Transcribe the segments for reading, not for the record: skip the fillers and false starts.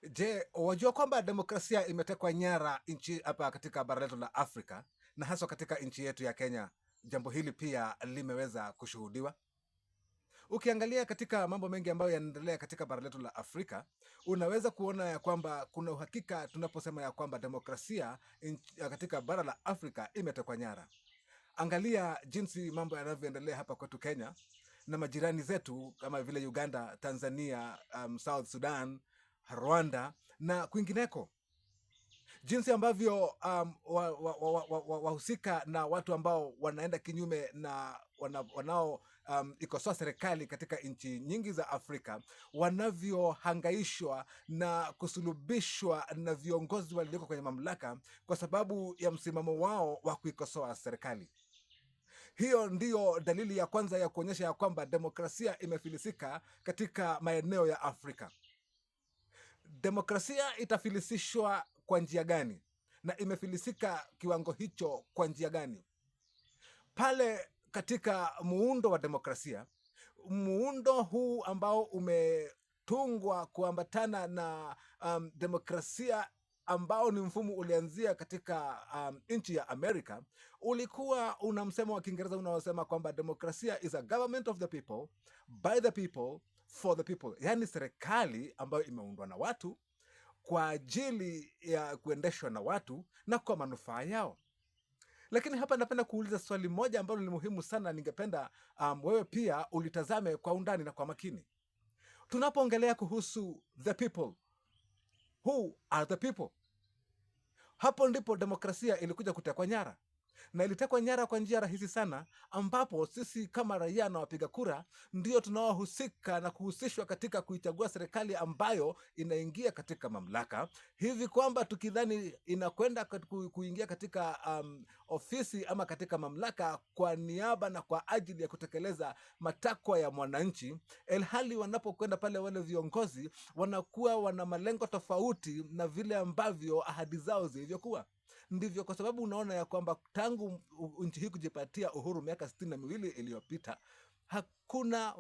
Je, wajua kwamba demokrasia imetekwa nyara nchi hapa katika bara letu la Afrika na haswa katika nchi yetu ya Kenya? Jambo hili pia limeweza kushuhudiwa. Ukiangalia katika mambo mengi ambayo yanaendelea katika bara letu la Afrika, unaweza kuona ya kwamba kuna uhakika tunaposema ya kwamba demokrasia katika bara la Afrika imetekwa nyara. Angalia jinsi mambo yanavyoendelea hapa kwetu Kenya na majirani zetu kama vile Uganda, Tanzania, South Sudan, Rwanda na kwingineko, jinsi ambavyo wahusika na watu ambao wanaenda kinyume na wanao ikosoa serikali katika nchi nyingi za Afrika wanavyohangaishwa na kusulubishwa na viongozi walioko kwenye mamlaka kwa sababu ya msimamo wao wa kuikosoa serikali. Hiyo ndiyo dalili ya kwanza ya kuonyesha ya kwamba demokrasia imefilisika katika maeneo ya Afrika. Demokrasia itafilisishwa kwa njia gani na imefilisika kiwango hicho kwa njia gani? Pale katika muundo wa demokrasia, muundo huu ambao umetungwa kuambatana na demokrasia ambao ni mfumo ulianzia katika nchi ya Amerika, ulikuwa una msemo wa Kiingereza unaosema kwamba demokrasia is a government of the people, by the people, for the people. Yaani serikali ambayo imeundwa na watu kwa ajili ya kuendeshwa na watu na kwa manufaa yao. Lakini hapa napenda kuuliza swali moja ambalo ni muhimu sana, ningependa wewe pia ulitazame kwa undani na kwa makini. Tunapoongelea kuhusu the people, who are the people? Hapo ndipo demokrasia ilikuja kutekwa nyara, na ilitekwa nyara kwa njia rahisi sana, ambapo sisi kama raia na wapiga kura ndio tunaohusika na kuhusishwa katika kuichagua serikali ambayo inaingia katika mamlaka, hivi kwamba tukidhani inakwenda kuingia katika ofisi ama katika mamlaka kwa niaba na kwa ajili ya kutekeleza matakwa ya mwananchi, ilhali wanapokwenda pale wale viongozi wanakuwa wana malengo tofauti na vile ambavyo ahadi zao zilivyokuwa. Ndivyo kwa sababu unaona ya kwamba tangu nchi hii kujipatia uhuru miaka 62 iliyopita, hakuna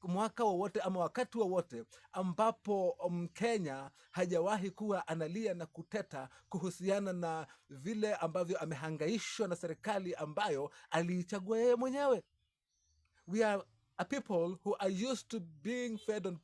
mwaka wowote ama wakati wowote ambapo Mkenya hajawahi kuwa analia na kuteta kuhusiana na vile ambavyo amehangaishwa na serikali ambayo aliichagua yeye mwenyewe. We are a people who are used to being fed on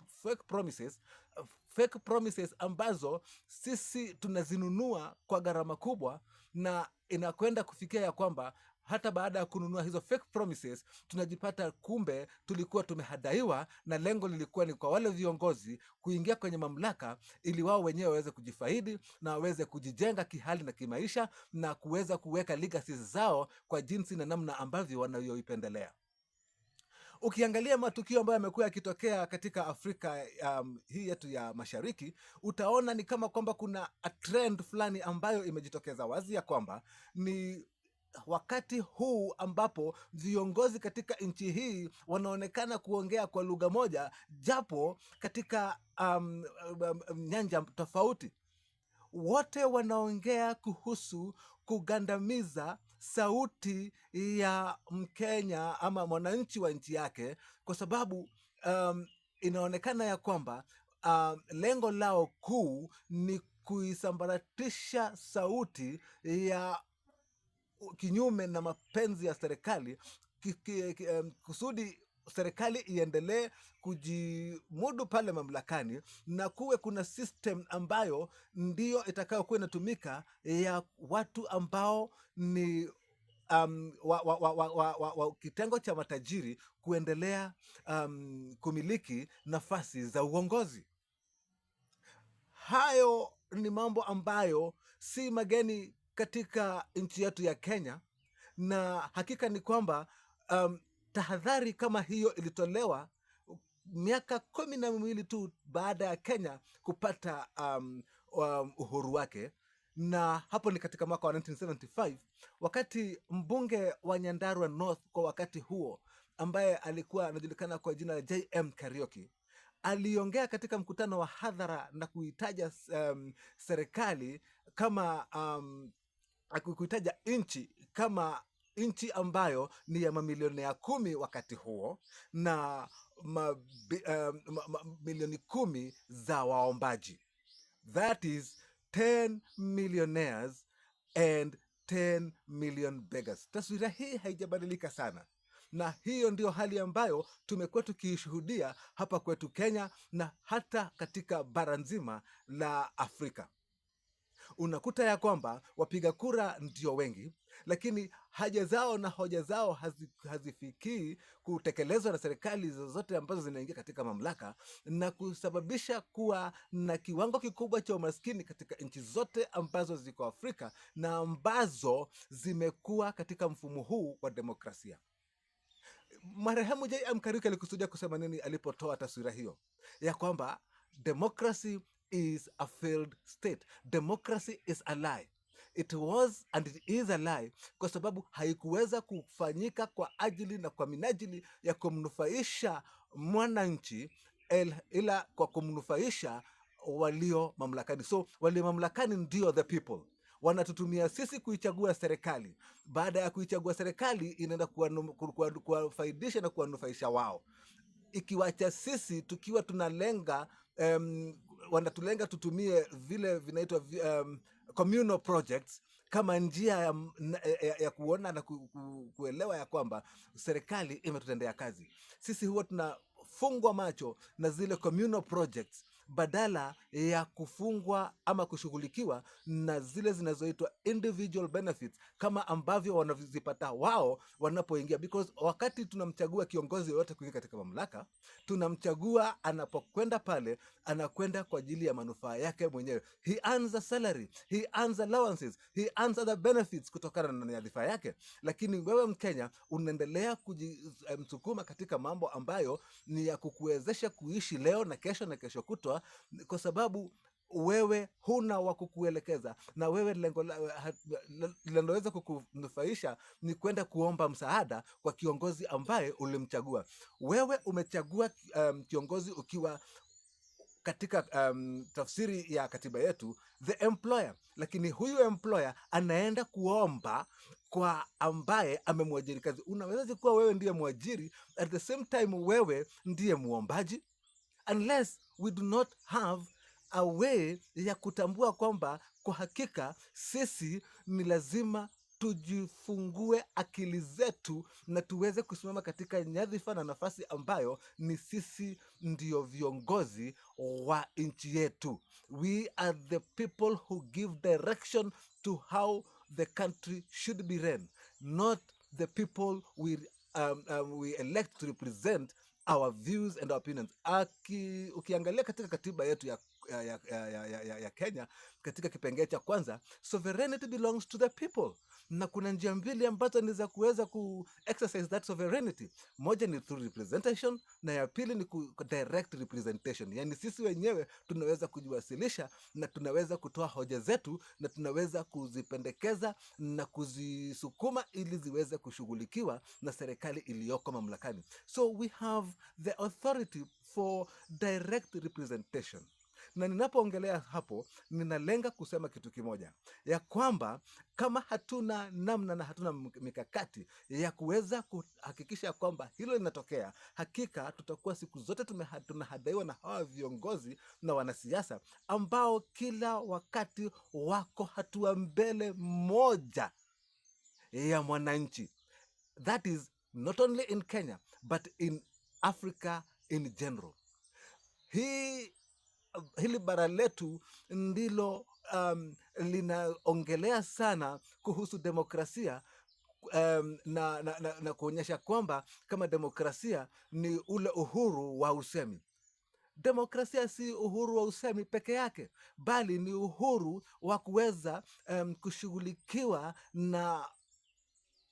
fake promises ambazo sisi tunazinunua kwa gharama kubwa, na inakwenda kufikia ya kwamba hata baada ya kununua hizo fake promises tunajipata kumbe tulikuwa tumehadaiwa, na lengo lilikuwa ni kwa wale viongozi kuingia kwenye mamlaka ili wao wenyewe waweze kujifaidi na waweze kujijenga kihali na kimaisha na kuweza kuweka legacies zao kwa jinsi na namna ambavyo wanayoipendelea. Ukiangalia matukio ambayo yamekuwa yakitokea katika Afrika hii yetu ya Mashariki, utaona ni kama kwamba kuna a trend fulani ambayo imejitokeza wazi ya kwamba ni wakati huu ambapo viongozi katika nchi hii wanaonekana kuongea kwa lugha moja, japo katika nyanja tofauti. Wote wanaongea kuhusu kugandamiza sauti ya Mkenya ama mwananchi wa nchi yake, kwa sababu inaonekana ya kwamba lengo lao kuu ni kuisambaratisha sauti ya kinyume na mapenzi ya serikali, kusudi serikali iendelee kujimudu pale mamlakani na kuwe kuna system ambayo ndio itakayokuwa inatumika ya watu ambao ni kitengo cha matajiri kuendelea kumiliki nafasi za uongozi. Hayo ni mambo ambayo si mageni katika nchi yetu ya Kenya, na hakika ni kwamba tahadhari kama hiyo ilitolewa miaka 12 tu baada ya Kenya kupata uhuru wake, na hapo ni katika mwaka wa 1975 wakati mbunge wa Nyandarua North kwa wakati huo ambaye alikuwa anajulikana kwa jina la JM Kariuki aliongea katika mkutano wa hadhara na kuitaja serikali kama kuitaja nchi kama nchi ambayo ni ya mamilionea 10 wakati huo na milioni 10 za waombaji. That is 10 millionaires and 10 million beggars. Taswira hii haijabadilika sana, na hiyo ndio hali ambayo tumekuwa tukiishuhudia hapa kwetu Kenya na hata katika bara nzima la Afrika. Unakuta ya kwamba wapiga kura ndio wengi, lakini haja zao na hoja zao hazifikii kutekelezwa na serikali zozote ambazo zinaingia katika mamlaka, na kusababisha kuwa na kiwango kikubwa cha umaskini katika nchi zote ambazo ziko Afrika na ambazo zimekuwa katika mfumo huu wa demokrasia. Marehemu J.M. Kariuki alikusudia kusema nini alipotoa taswira hiyo ya kwamba democracy is a failed state, democracy is a lie? It was and it is a lie kwa sababu haikuweza kufanyika kwa ajili na kwa minajili ya kumnufaisha mwananchi, ila kwa kumnufaisha walio mamlakani. So walio mamlakani ndio the people, wanatutumia sisi kuichagua serikali. Baada ya kuichagua serikali, inaenda kuwafaidisha na kuwanufaisha wao, ikiwacha sisi tukiwa tunalenga wanatulenga tutumie vile vinaitwa communal projects kama njia ya kuona na kuelewa ya kwamba serikali imetutendea kazi. Sisi huwa tunafungwa macho na zile communal projects badala ya kufungwa ama kushughulikiwa na zile zinazoitwa individual benefits kama ambavyo wanazipata wao wanapoingia. Because wakati tunamchagua kiongozi yoyote kuingia katika mamlaka, tunamchagua anapokwenda pale, anakwenda kwa ajili ya manufaa yake mwenyewe. He earns a salary, he earns allowances, he earns other benefits kutokana na nyadhifa yake. Lakini wewe Mkenya unaendelea kujisukuma katika mambo ambayo ni ya kukuwezesha kuishi leo na kesho kutwa, kwa sababu wewe huna wa kukuelekeza, na wewe lengo linaloweza kukunufaisha ni kwenda kuomba msaada kwa kiongozi ambaye ulimchagua. Wewe umechagua kiongozi ukiwa katika tafsiri ya katiba yetu the employer, lakini huyu employer anaenda kuomba kwa ambaye amemwajiri kazi. Unaweza kuwa wewe ndiye mwajiri, at the same time wewe ndiye muombaji? Unless we do not have a way ya kutambua kwamba kwa hakika sisi ni lazima tujifungue akili zetu na tuweze kusimama katika nyadhifa na nafasi ambayo ni sisi ndio viongozi wa nchi yetu. We are the people who give direction to how the country should be run, not the people we elect to represent our views and our opinions. Ukiangalia katika katiba yetu ya Kenya, katika kipengele cha kwanza, sovereignty belongs to the people, na kuna njia mbili ambazo ni za kuweza ku exercise that sovereignty. Moja ni through representation na ya pili ni direct representation. Yani sisi wenyewe tunaweza kujiwasilisha na tunaweza kutoa hoja zetu na tunaweza kuzipendekeza na kuzisukuma ili ziweze kushughulikiwa na serikali iliyoko mamlakani. So we have the authority for direct representation. Na ninapoongelea hapo, ninalenga kusema kitu kimoja, ya kwamba kama hatuna namna na hatuna mikakati ya kuweza kuhakikisha kwamba hilo linatokea, hakika tutakuwa siku zote tunahadaiwa na hawa viongozi na wanasiasa ambao kila wakati wako hatua mbele moja ya mwananchi. That is not only in Kenya but in Africa in general. Hili bara letu ndilo linaongelea sana kuhusu demokrasia, na kuonyesha kwamba kama demokrasia ni ule uhuru wa usemi. Demokrasia si uhuru wa usemi peke yake, bali ni uhuru wa kuweza kushughulikiwa na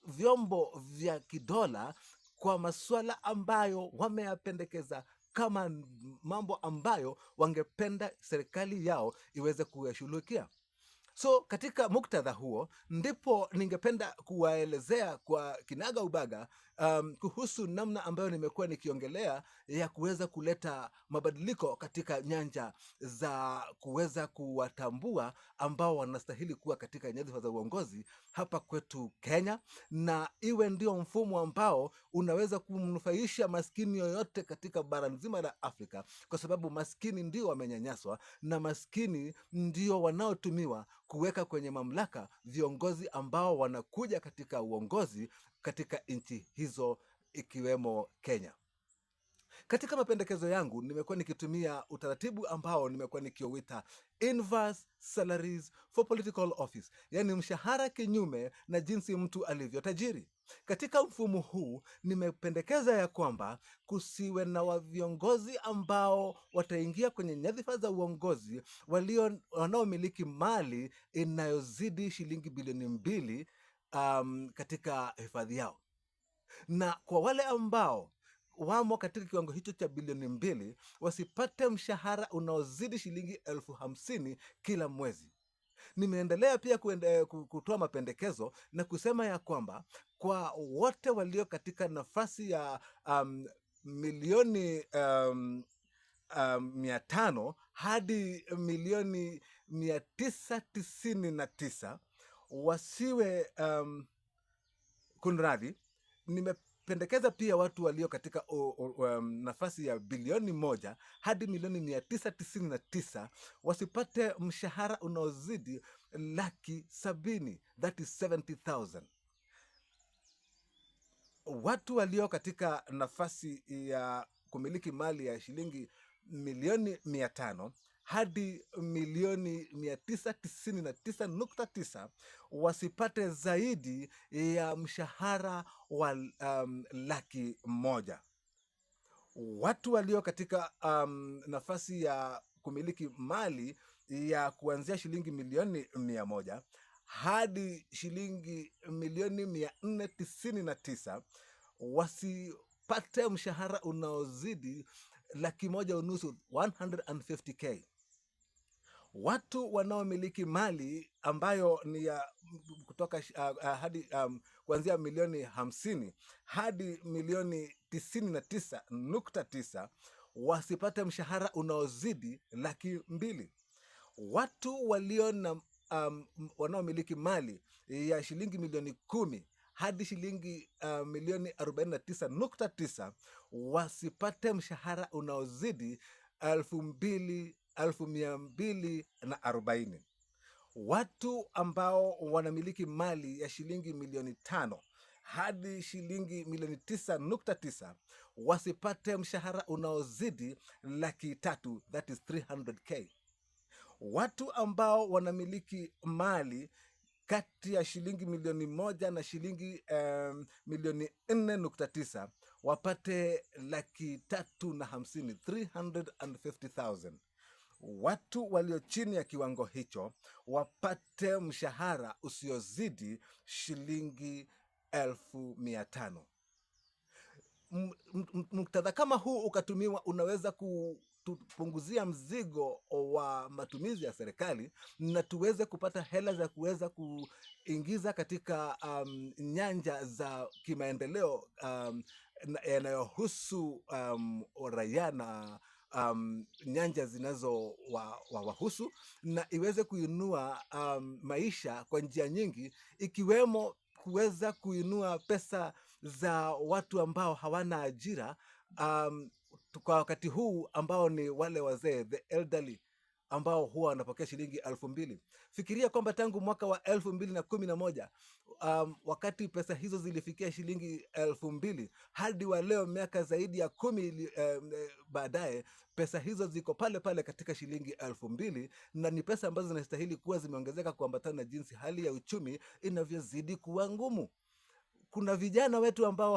vyombo vya kidola kwa masuala ambayo wameyapendekeza kama mambo ambayo wangependa serikali yao iweze kuyashughulikia. So katika muktadha huo ndipo ningependa kuwaelezea kwa kinaga ubaga kuhusu namna ambayo nimekuwa nikiongelea ya kuweza kuleta mabadiliko katika nyanja za kuweza kuwatambua ambao wanastahili kuwa katika nyadhifa za uongozi hapa kwetu Kenya, na iwe ndio mfumo ambao unaweza kumnufaisha maskini yoyote katika bara nzima la Afrika, kwa sababu maskini ndio wamenyanyaswa na maskini ndio wanaotumiwa kuweka kwenye mamlaka viongozi ambao wanakuja katika uongozi katika nchi hizo ikiwemo Kenya. Katika mapendekezo yangu nimekuwa nikitumia utaratibu ambao nimekuwa nikiuita inverse salaries for political office, yaani mshahara kinyume na jinsi mtu alivyo tajiri. Katika mfumo huu nimependekeza ya kwamba kusiwe na viongozi ambao wataingia kwenye nyadhifa za uongozi wanaomiliki mali inayozidi shilingi bilioni 2 katika hifadhi yao, na kwa wale ambao wamo katika kiwango hicho cha bilioni 2 wasipate mshahara unaozidi shilingi 50,000 kila mwezi. Nimeendelea pia kutoa mapendekezo na kusema ya kwamba kwa wote walio katika nafasi ya milioni 500 hadi milioni 999 wasiwe kunradhi, nimependekeza pia watu walio katika nafasi ya bilioni 1 hadi milioni 999 wasipate mshahara unaozidi 70,000, that is 70,000. Watu walio katika nafasi ya kumiliki mali ya shilingi milioni 500 hadi milioni 999.9 wasipate zaidi ya mshahara wa 100,000. Watu walio katika nafasi ya kumiliki mali ya kuanzia shilingi milioni 100 hadi shilingi milioni 499 wasipate mshahara unaozidi 150,000, 150K. Watu wanaomiliki mali ambayo ni ya kutoka hadi kuanzia milioni 50 hadi milioni 99.9 wasipate mshahara unaozidi 200,000. Watu wanaomiliki mali ya shilingi milioni 10 hadi shilingi milioni 49.9 wasipate mshahara unaozidi 2,240. Watu ambao wanamiliki mali ya shilingi milioni 5 hadi shilingi milioni 9.9 wasipate mshahara unaozidi 300,000, that is 300K. Watu ambao wanamiliki mali kati ya shilingi milioni 1 na shilingi milioni 4.9 wapate 350,000, 350,000. Watu walio chini ya kiwango hicho wapate mshahara usiozidi shilingi 500,000. Muktadha kama huu ukatumiwa, unaweza kutupunguzia mzigo wa matumizi ya serikali na tuweze kupata hela za kuweza kuingiza katika nyanja za kimaendeleo yanayohusu raia na nyanja zinazo wahusu, na iweze kuinua maisha kwa njia nyingi, ikiwemo kuweza kuinua pesa za watu ambao hawana ajira kwa wakati huu, ambao ni wale wazee, the elderly, ambao huwa wanapokea shilingi 2,000. Fikiria kwamba tangu mwaka wa 2011 wakati pesa hizo zilifikia shilingi 2,000 hadi wa leo, miaka zaidi ya 10 baadaye, pesa hizo ziko pale pale katika shilingi 2,000, na ni pesa ambazo zinastahili kuwa zimeongezeka kuambatana na jinsi hali ya uchumi inavyozidi kuwa ngumu. Kuna vijana wetu ambao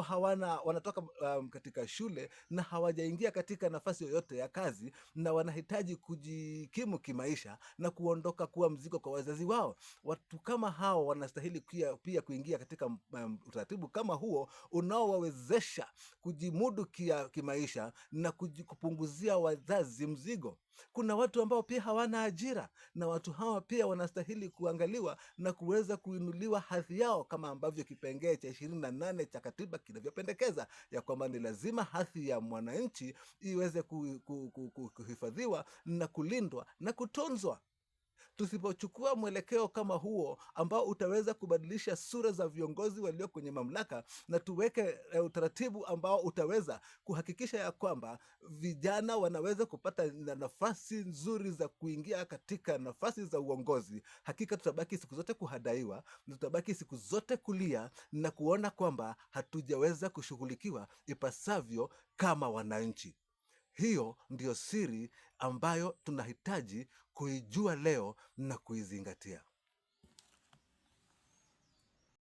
wanatoka katika shule na hawajaingia katika nafasi yoyote ya kazi, na wanahitaji kujikimu kimaisha na kuondoka kuwa mzigo kwa wazazi wao. Watu kama hao wanastahili pia kuingia katika utaratibu kama huo unaowawezesha kujimudu kimaisha na kupunguzia wazazi mzigo. Kuna watu ambao pia hawana ajira, na watu hawa pia wanastahili kuangaliwa na kuweza kuinuliwa hadhi yao, kama ambavyo kipengee cha 28 cha katiba kinavyopendekeza, ya kwamba ni lazima hadhi ya mwananchi iweze kuhifadhiwa na kulindwa na kutunzwa. Tusipochukua mwelekeo kama huo ambao utaweza kubadilisha sura za viongozi walio kwenye mamlaka, na tuweke utaratibu ambao utaweza kuhakikisha ya kwamba vijana wanaweza kupata nafasi nzuri za kuingia katika nafasi za uongozi, hakika tutabaki siku zote kuhadaiwa, tutabaki siku zote kulia na kuona kwamba hatujaweza kushughulikiwa ipasavyo kama wananchi. Hiyo ndiyo siri ambayo tunahitaji kuijua leo na kuizingatia.